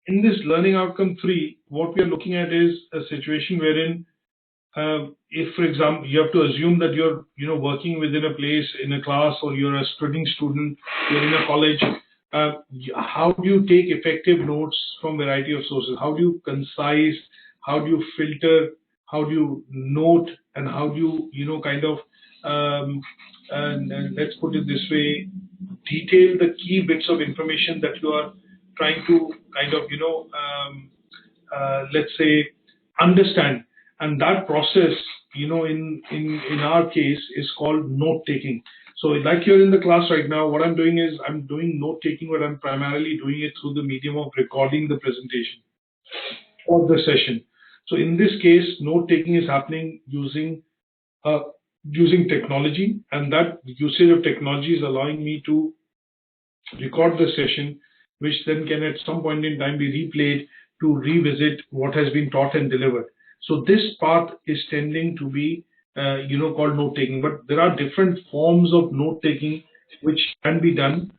in this learning outcome 3, what we are looking at is a situation wherein if, for example, you have to assume that you're working within a place in a class, or you're a studying student, you're in a college. How do you take effective notes from a variety of sources? How do you concise? How do you filter? How do you note? And how do you kind of and let's put it this way, detail the key bits of information that you are trying to kind of let's say understand. And that process, in our case, is called note taking. So like you're in the class right now, what I'm doing is I'm doing note taking, but I'm primarily doing it through the medium of recording the presentation or the session. So in this case, note taking is happening using technology, and that usage of technology is allowing me to record the session, which then can at some point in time be replayed to revisit what has been taught and delivered. So this part is tending to be called note taking, but there are different forms of note taking which can be done,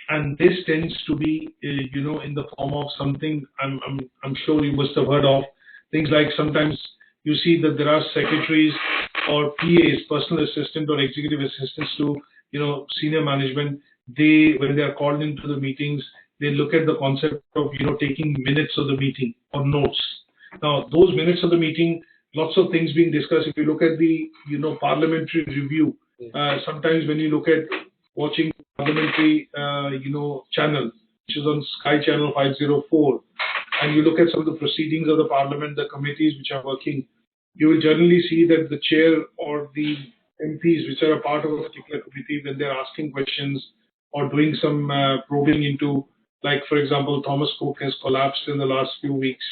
and this tends to be in the form of something I'm sure you must have heard of, things like sometimes you see that there are secretaries or PAs, personal assistant or executive assistants to senior management. When they are called into the meetings, they look at the concept of taking minutes of the meeting or notes. Now, those minutes of the meeting, lots of things being discussed. If you look at the parliamentary review, sometimes when you look at watching parliamentary channel, which is on Sky Channel 504, and you look at some of the proceedings of the parliament, the committees which are working, you will generally see that the chair or the MPs which are a part of a particular committee, when they're asking questions or doing some probing into, like for example, Thomas Cook has collapsed in the last few weeks.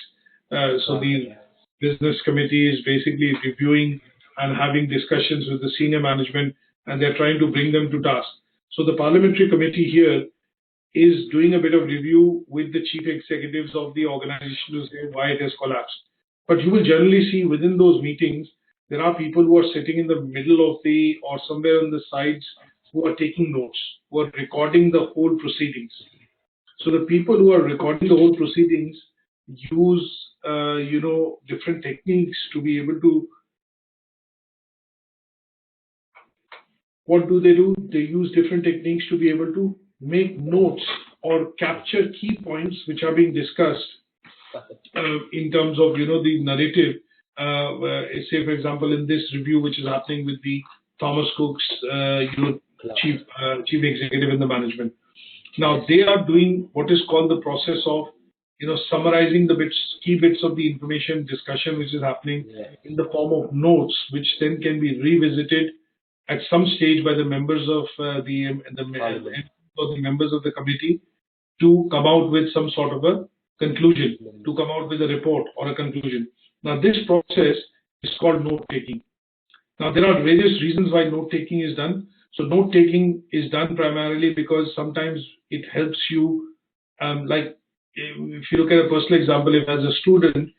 So the business committee is basically reviewing and having discussions with the senior management, and they're trying to bring them to task. So the parliamentary committee here is doing a bit of review with the chief executives of the organization to say why it has collapsed. But you will generally see within those meetings, there are people who are sitting in the middle of or somewhere on the sides who are taking notes, who are recording the whole proceedings. So the people who are recording the whole proceedings use different techniques to be able to. What do? They use different techniques to be able to make notes or capture key points which are being discussed in terms of the narrative. Say for example, in this review which is happening with the Thomas Cook's chief executive in the management. Now they are doing what is called the process of summarizing the key bits of the information discussion which is happening in the form of notes, which then can be revisited at some stage by the members of the members of the committee to come out with some sort of a conclusion, to come out with a report or a conclusion. Now this process is called note taking. Now there are various reasons why note taking is done. So note taking is done primarily because sometimes it helps you, like if you look at a personal example, if as a student,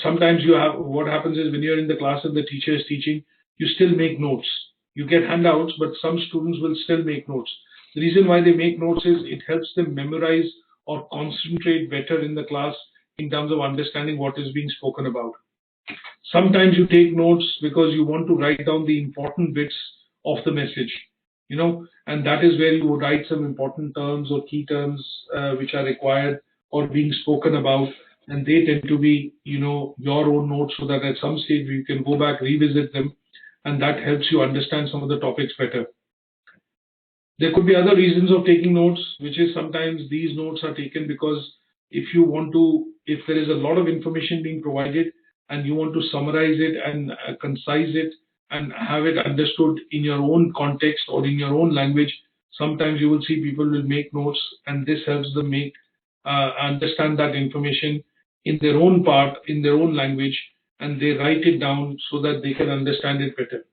sometimes what happens is when you're in the class and the teacher is teaching, you still make notes. You get handouts, but some students will still make notes. The reason why they make notes is it helps them memorize or concentrate better in the class in terms of understanding what is being spoken about. Sometimes you take notes because you want to write down the important bits of the message, and that is where you would write some important terms or key terms which are required or being spoken about, and they tend to be, your own notes, so that at some stage you can go back, revisit them, and that helps you understand some of the topics better. There could be other reasons of taking notes, which is sometimes these notes are taken because if there is a lot of information being provided and you want to summarize it and concise it and have it understood in your own context or in your own language, sometimes you will see people will make notes, and this helps them understand that information in their own part, in their own language, and they write it down so that they can understand it better.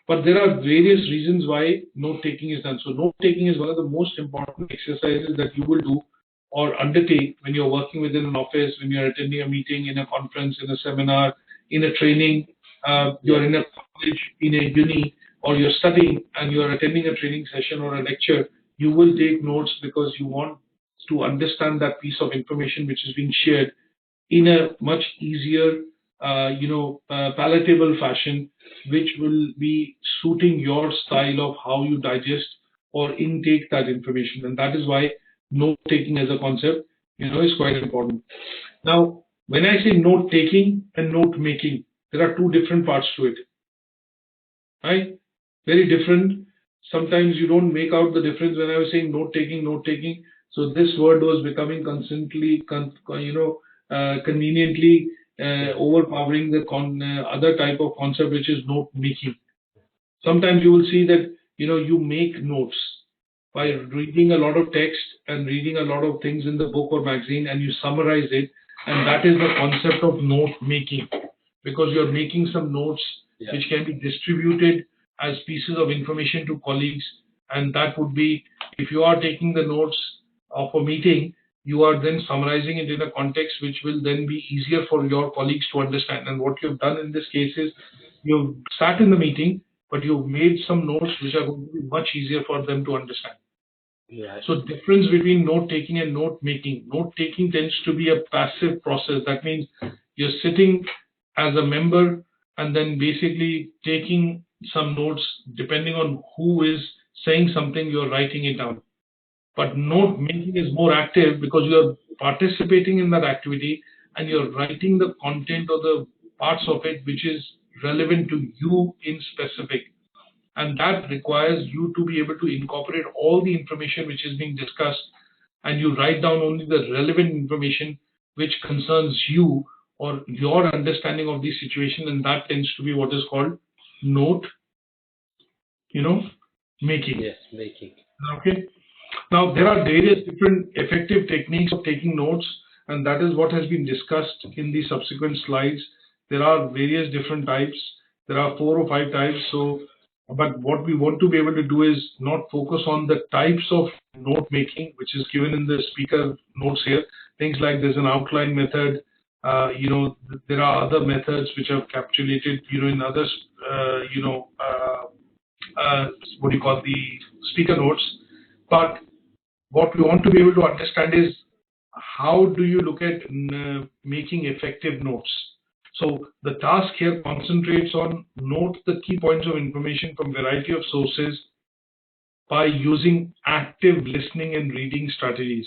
But there are various reasons why note taking is done. So note taking is one of the most important exercises that you will do or undertake when you're working within an office, when you're attending a meeting, in a conference, in a seminar, in a training, you're in a college, in a uni, or you're studying and you're attending a training session or a lecture. You will take notes because you want to understand that piece of information which is being shared in a much easier, palatable fashion, which will be suiting your style of how you digest or intake that information. And that is why note taking as a concept, is quite important. Now, when I say note taking and note making, there are two different parts to it, right? Very different. Sometimes you don't make out the difference when I was saying note taking. So this word was becoming constantly, conveniently overpowering the other type of concept, which is note making. Sometimes you will see that you make notes by reading a lot of text and reading a lot of things in the book or magazine, and you summarize it, and that is the concept of note making, because you're making some notes which can be distributed as pieces of information to colleagues. And that would be, if you are taking the notes of a meeting, you are then summarizing it in a context which will then be easier for your colleagues to understand. And what you've done in this case is you've sat in the meeting, but you've made some notes which are going to be much easier for them to understand. Yeah. So difference between note taking and note making. Note taking tends to be a passive process. That means you're sitting as a member and then basically taking some notes. Depending on who is saying something, you're writing it down. But note making is more active because you're participating in that activity and you're writing the content or the parts of it which is relevant to you in specific. And that requires you to be able to incorporate all the information which is being discussed, and you write down only the relevant information which concerns you or your understanding of the situation, and that tends to be what is called note, making. Yes, making. Okay. Now, there are various different effective techniques of taking notes, and that is what has been discussed in the subsequent slides. There are various different types. There are 4 or 5 types. But what we want to be able to do is not focus on the types of note making, which is given in the speaker notes here. Things like there's an outline method. There are other methods which are capitulated, in others, the speaker notes. But what we want to be able to understand is how do you look at making effective notes. So the task here concentrates on note the key points of information from variety of sources by using active listening and reading strategies.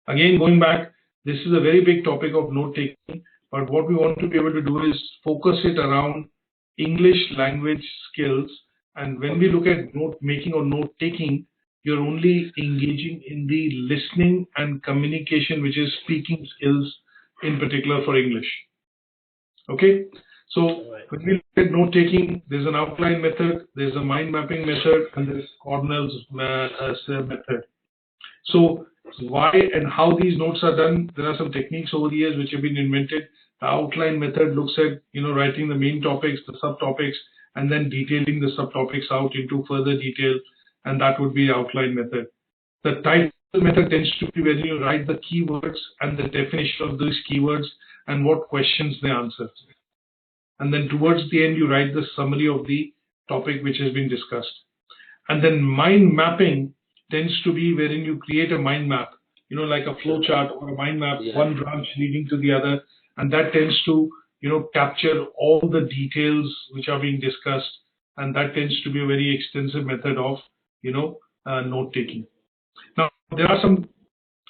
Again, going back, this is a very big topic of note taking, but what we want to be able to do is focus it around English language skills. And when we look at note making or note taking, you're only engaging in the listening and communication, which is speaking skills in particular for English. Okay, so when we look at note taking, there's an outline method, there's a mind mapping method, and there's Cornell's method. So why and how these notes are done, there are some techniques over the years which have been invented. The outline method looks at writing the main topics, the subtopics, and then detailing the subtopics out into further detail, and that would be the outline method. The title method tends to be when you write the keywords and the definition of those keywords and what questions they answer. And then towards the end, you write the summary of the topic which has been discussed. And then mind mapping tends to be wherein you create a mind map, like a flow chart or a mind map, one branch leading to the other. And that tends to, capture all the details which are being discussed. And that tends to be a very extensive method of, note taking. Now, there are some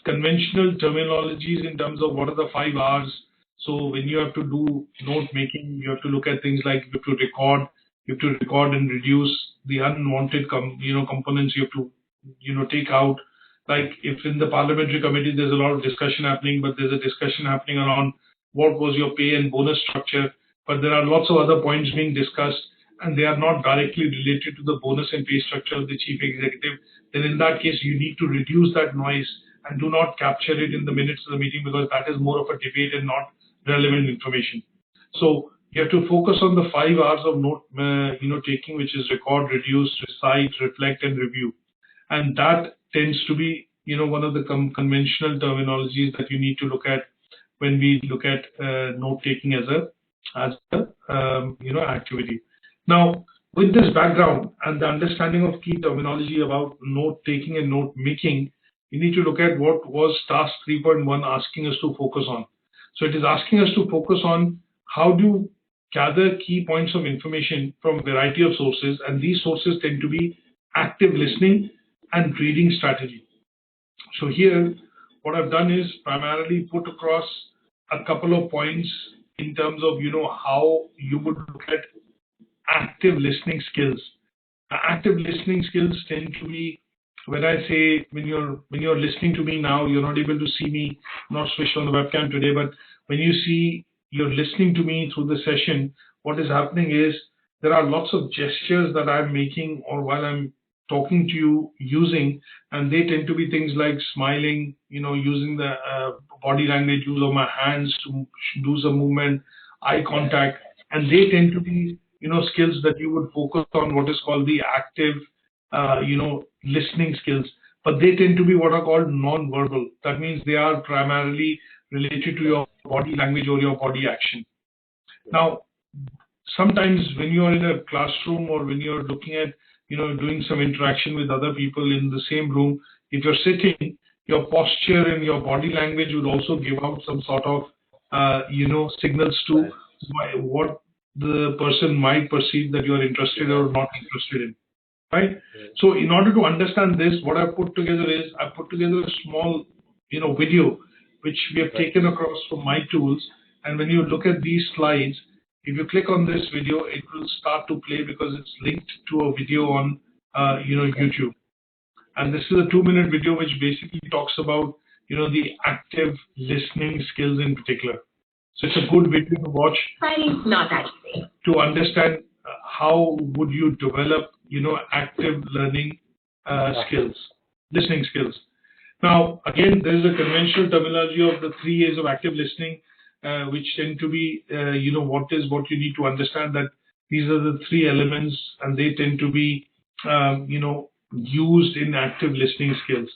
conventional terminologies in terms of what are the 5 R's. So when you have to do note making, you have to look at things like you have to record and reduce the unwanted components you have to take out. Like if in the Parliamentary Committee there's a lot of discussion happening, but there's a discussion happening around what was your pay and bonus structure, but there are lots of other points being discussed and they are not directly related to the bonus and pay structure of the chief executive, then in that case you need to reduce that noise and do not capture it in the minutes of the meeting, because that is more of a debate and not relevant information. So you have to focus on the 5 R's of note taking, which is record, reduce, recite, reflect, and review. And that tends to be one of the conventional terminologies that you need to look at when we look at note taking as a activity. Now, with this background and the understanding of key terminology about note taking and note making, you need to look at what was task 3.1 asking us to focus on. So it is asking us to focus on how to gather key points of information from a variety of sources, and these sources tend to be active listening and reading strategy. So here, what I've done is primarily put across a couple of points in terms of, how you would look at active listening skills. Active listening skills tend to be, when I say, when you're listening to me now, you're not able to see me, not switched on the webcam today, but when you see you're listening to me through the session, what is happening is there are lots of gestures that I'm making or while I'm talking to you using, and they tend to be things like smiling, using the body language, use of my hands to do some movement, eye contact, and they tend to be, skills that you would focus on what is called the active, listening skills, but they tend to be what are called non-verbal. That means they are primarily related to your body language or your body action. Now, sometimes when you are in a classroom or when you're looking at, doing some interaction with other people in the same room, if you're sitting, your posture and your body language would also give out some sort of, signals to what the person might perceive that you're interested or not interested in, right? So in order to understand this, what I've put together is I've put together a small, video, which we have taken across from my tools. And when you look at these slides, if you click on this video, it will start to play because it's linked to a video on, YouTube. And this is a 2-minute video which basically talks about, the active listening skills in particular. So it's a good video to watch. Writing's not that easy. To understand how would you develop, active learning skills, listening skills. Now, again, there is a conventional terminology of the 3 A's of active listening, which tend to be, what you need to understand, that these are the 3 elements and they tend to be, used in active listening skills.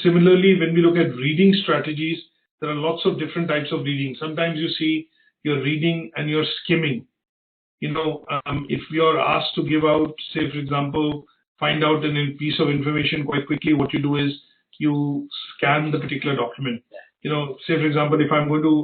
Similarly, when we look at reading strategies, there are lots of different types of reading. Sometimes you see you're reading and you're skimming. If you're asked to give out, say, for example, find out a piece of information quite quickly, what you do is you scan the particular document. Say, for example,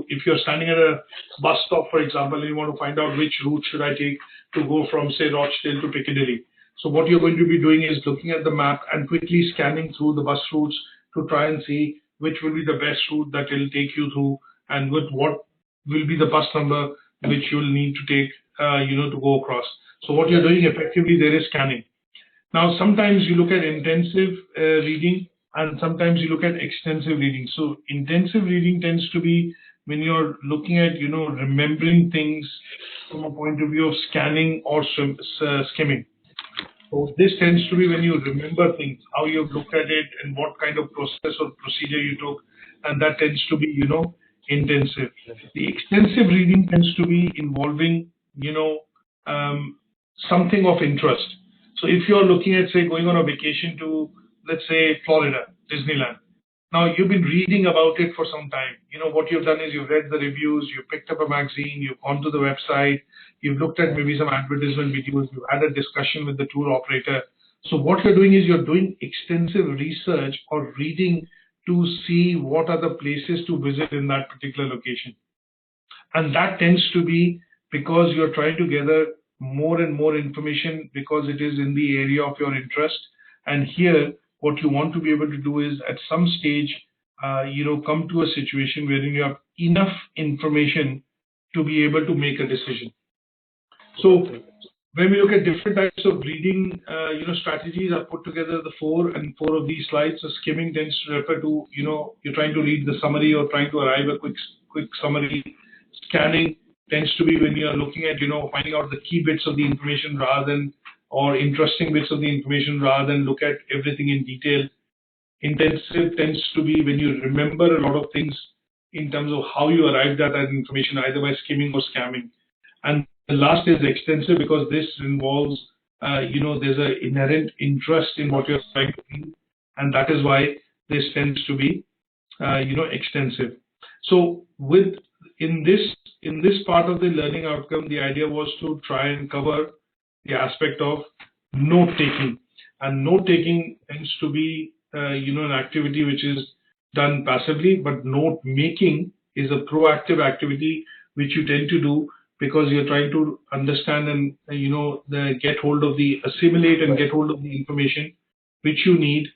if you're standing at a bus stop, for example, and you want to find out which route should I take to go from, say, Rochdale to Piccadilly. So what you're going to be doing is looking at the map and quickly scanning through the bus routes to try and see which will be the best route that will take you through and with what will be the bus number which you'll need to take, to go across. So what you're doing effectively there is scanning. Now, sometimes you look at intensive reading and sometimes you look at extensive reading. So intensive reading tends to be when you're looking at, remembering things from a point of view of scanning or skimming. So this tends to be when you remember things, how you've looked at it and what kind of process or procedure you took, and that tends to be, intensive. The extensive reading tends to be involving, something of interest. So if you're looking at, say, going on a vacation to, let's say, Florida, Disneyland. Now, you've been reading about it for some time. What you've done is you've read the reviews, you've picked up a magazine, you've gone to the website, you've looked at maybe some advertisement videos, you've had a discussion with the tour operator. So what you're doing is you're doing extensive research or reading to see what are the places to visit in that particular location. And that tends to be because you're trying to gather more and more information because it is in the area of your interest. And here, what you want to be able to do is at some stage, come to a situation wherein you have enough information to be able to make a decision. So when we look at different types of reading, strategies, I've put together the 4 of these slides. So skimming tends to refer to, you're trying to read the summary or trying to arrive at a quick summary. Scanning tends to be when you're looking at, finding out the key bits of the information or interesting bits of the information rather than look at everything in detail. Intensive tends to be when you remember a lot of things in terms of how you arrived at that information, either by skimming or scamming. And the last is extensive because this involves, there's an inherent interest in what you're trying to read, and that is why this tends to be, extensive. So in this part of the learning outcome, the idea was to try and cover the aspect of note-taking. And note-taking tends to be an activity which is done passively, but note making is a proactive activity which you tend to do because you're trying to understand and get hold of the assimilate and get hold of the information which you need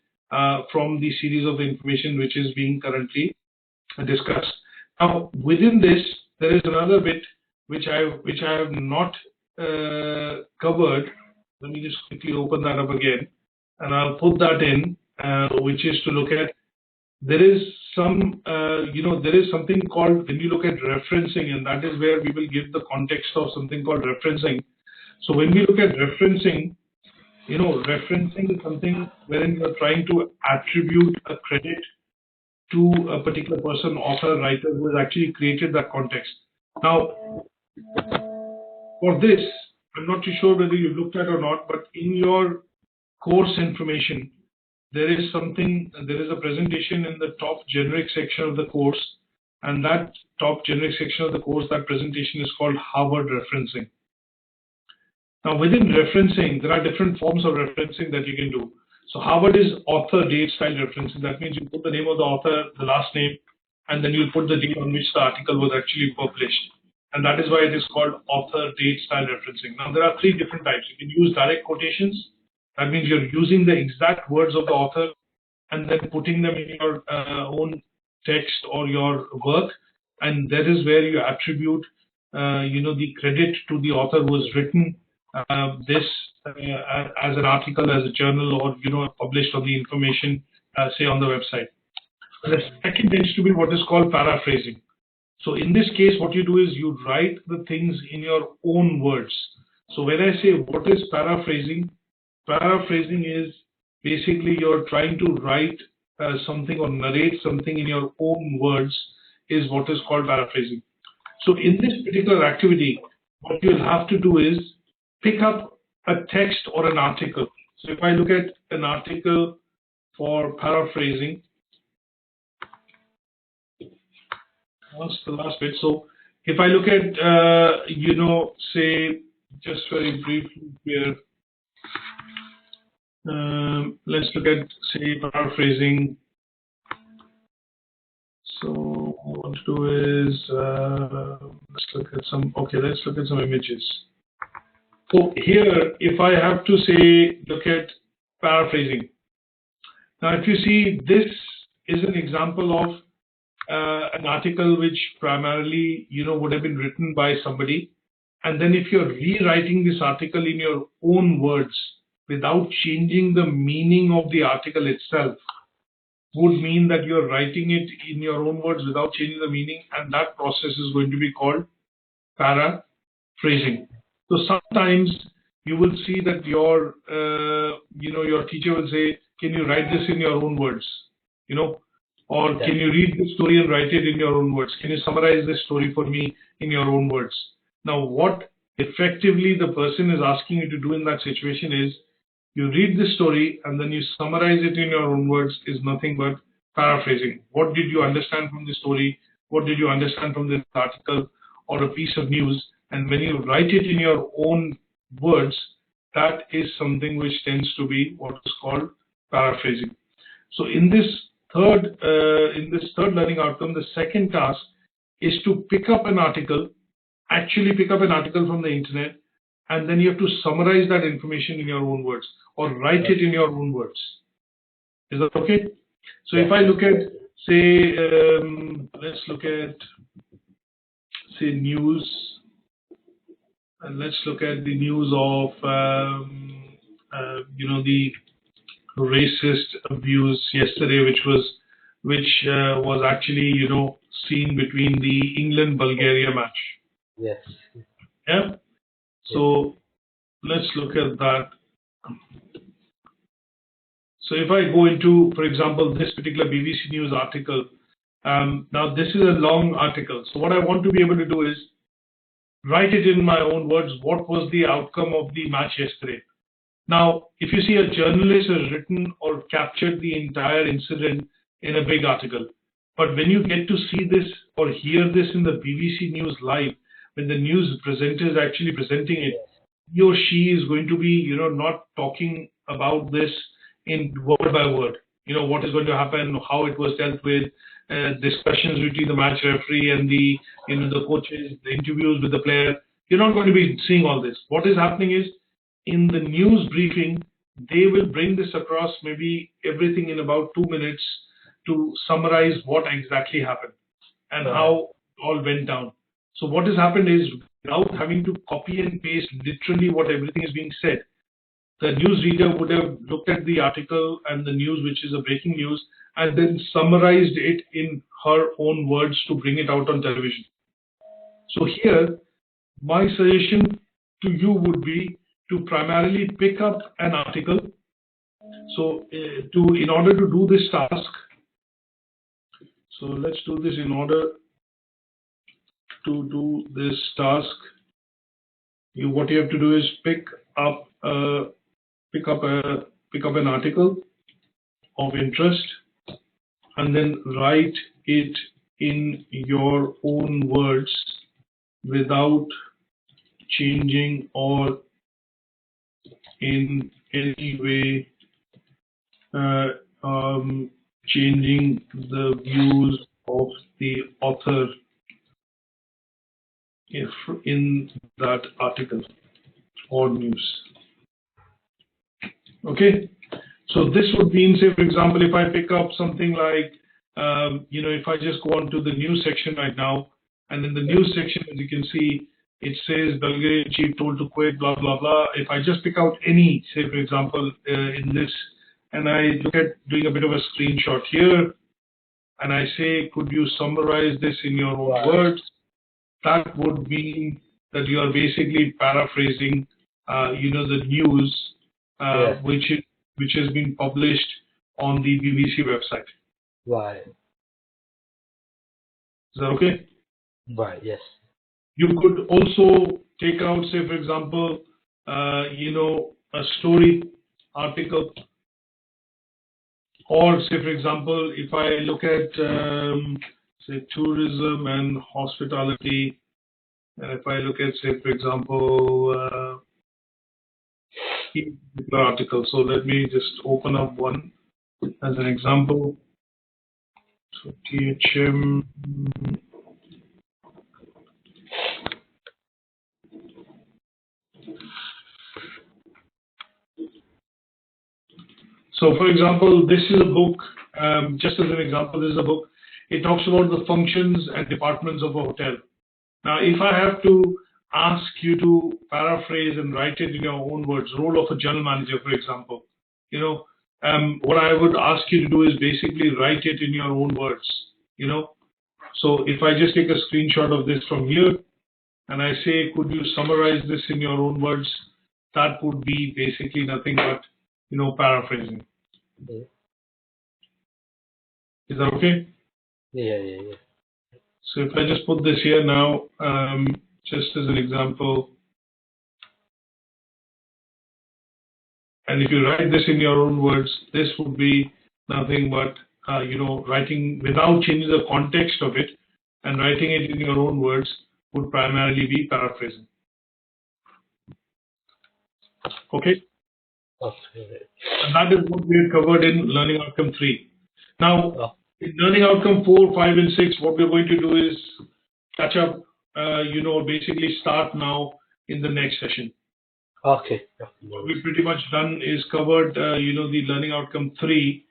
from the series of information which is being currently discussed. Now, within this, there is another bit which I have not covered. Let me just quickly open that up again, and I'll put that in, which is to look at. There is some, there is something called, when you look at referencing, and that is where we will give the context of something called referencing. So when we look at referencing, referencing is something wherein you're trying to attribute a credit to a particular person, author, writer, who has actually created that context. Now, for this, I'm not too sure whether you looked at or not, but in your course information, there is a presentation in the top generic section of the course, and that top generic section of the course, that presentation is called Harvard referencing. Now, within referencing, there are different forms of referencing that you can do. So Harvard is author date style referencing. That means you put the name of the author, the last name, and then you put the date on which the article was actually published. And that is why it is called author date style referencing. Now, there are three different types. You can use direct quotations. That means you're using the exact words of the author and then putting them in your own text or your work. And that is where you attribute, the credit to the author who has written this as an article, as a journal, or published on the information, say on the website. The second tends to be what is called paraphrasing. So in this case, what you do is you write the things in your own words. So when I say what is paraphrasing, paraphrasing is basically you're trying to write something or narrate something in your own words is what is called paraphrasing. So in this particular activity, what you'll have to do is pick up a text or an article. So if I look at an article for paraphrasing, that's the last bit. So if I look at, say, just very briefly here, let's look at, say, paraphrasing. So what I want to do is, let's look at some images. So here, if I have to say, look at paraphrasing. Now, if you see, this is an example of an article which primarily, would have been written by somebody. And then if you're rewriting this article in your own words without changing the meaning of the article itself, would mean that you're writing it in your own words without changing the meaning, and that process is going to be called paraphrasing. So sometimes you will see that your teacher will say, can you write this in your own words? Or can you read the story and write it in your own words? Can you summarize this story for me in your own words? Now, what effectively the person is asking you to do in that situation is, you read the story and then you summarize it in your own words is nothing but paraphrasing. What did you understand from the story? What did you understand from this article or a piece of news? And when you write it in your own words, that is something which tends to be what is called paraphrasing. So in this third learning outcome, the second task is to pick up an article, actually pick up an article from the internet, and then you have to summarize that information in your own words or write it in your own words. Is that okay? So if I look at, say, let's look at, say, news, and let's look at the news of, the racist abuse yesterday, which was actually, seen between the England-Bulgaria match. Yes. Yeah. So let's look at that. So if I go into, for example, this particular BBC News article, now this is a long article. So what I want to be able to do is write it in my own words. What was the outcome of the match yesterday? Now, if you see, a journalist has written or captured the entire incident in a big article. But when you get to see this or hear this in the BBC News live, when the news presenter is actually presenting it, he or she is going to be, not talking about this in word by word. what is going to happen, how it was dealt with, discussions between the match referee and the coaches, the interviews with the player. You're not going to be seeing all this. What is happening is, in the news briefing, they will bring this across, maybe everything in about 2 minutes, to summarize what exactly happened and how it all went down. So what has happened is, without having to copy and paste literally what everything is being said, the newsreader would have looked at the article and the news, which is a breaking news, and then summarized it in her own words to bring it out on television. So here, my suggestion to you would be to primarily pick up an article. So in order to do this task, so let's do this. In order to do this task, what you have to do is pick up an article of interest and then write it in your own words without changing or in any way changing the views of the author in that article or news. Okay, so this would mean, say, for example, if I pick up something like, if I just go on to the news section right now, and in the news section, as you can see, it says Bulgarian chief told to quit, blah, blah, blah. If I just pick out any, say, for example, in this, and I look at doing a bit of a screenshot here, and I say, could you summarize this in your own words? That would mean that you are basically paraphrasing, the news, which has been published on the BBC website. Right. Is that okay? Right. Yes. You could also take out, say, for example, a story article, or say, for example, if I look at, say, tourism and hospitality, and if I look at, say, for example, article. So let me just open up one as an example. So THM. So for example, this is a book, just as an example, this is a book. It talks about the functions and departments of a hotel. Now, if I have to ask you to paraphrase and write it in your own words, role of a general manager, for example, what I would ask you to do is basically write it in your own words, So if I just take a screenshot of this from here, and I say, could you summarize this in your own words? That would be basically nothing but, paraphrasing. Yeah. Is that okay? Yeah. So if I just put this here now, just as an example, and if you write this in your own words, this would be nothing but, writing without changing the context of it, and writing it in your own words would primarily be paraphrasing. Okay? Okay. And that is what we have covered in Learning Outcome 3. Now, in Learning Outcome 4, 5, and 6, what we're going to do is catch up, basically start now in the next session. Okay. What we've pretty much done is covered, the Learning Outcome 3,